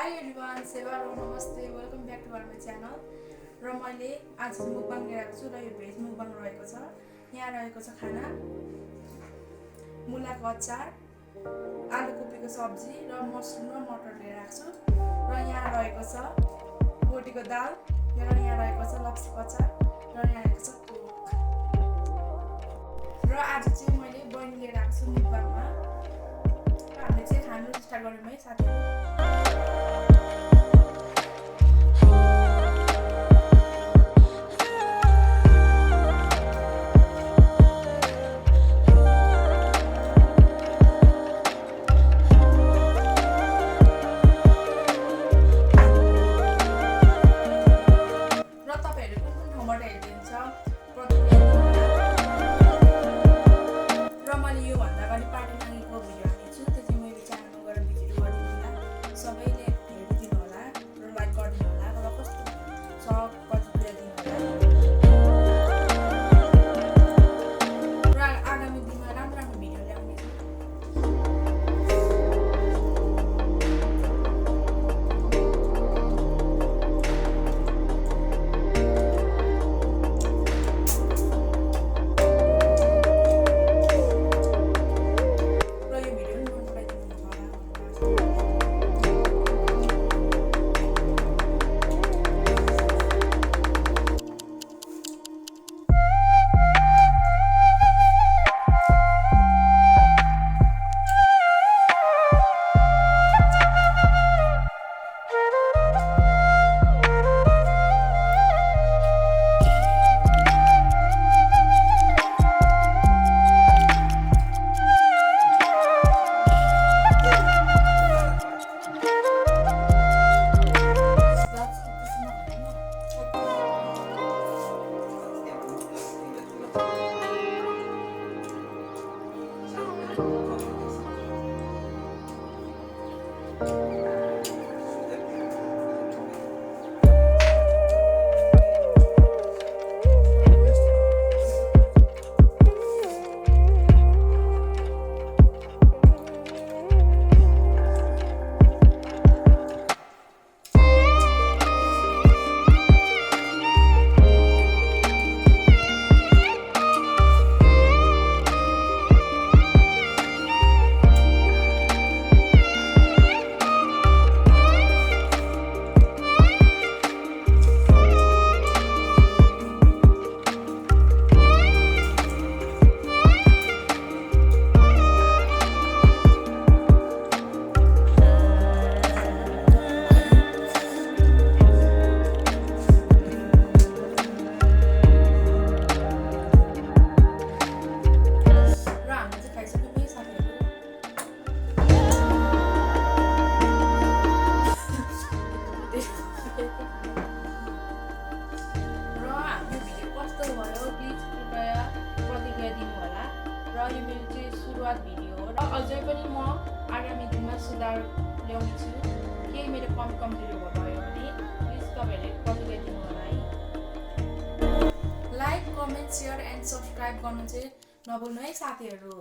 Hi everyone, Seva namaste, welcome back to our channel. र मैले आज मुकबाङ लिएर आएको छु र यो भेज मुकबाङ रहेको छ। यहाँ रहेको छ खाना मुलाको अचार, आलु कोपीको सब्जी र मसरुम र मटर लिएर आएको छु। र यहाँ रहेको छ बोटीको दाल, र यहाँ रहेको छ लप्सीको अचार, र यहाँ रहेको छ कोक। र आज चाहिँ मैले बहिनी लिएर आएको छु मुकबाङमा। हामीले चाहिँ खानु स्टार्ट गरौँ है साथीहरु। यो मेरो चाहिँ सुरुवात भिडियो हो र अझै पनि म आगामी दिनमा सुधार ल्याउने छु। केही मेरो कमजोरी भयो भने प्लिज तपाईहरुले प्रतिक्रिया दिनु होला है। Like, comment, share and subscribe गर्नु चाहिँ नभुल्नु है साथीहरु।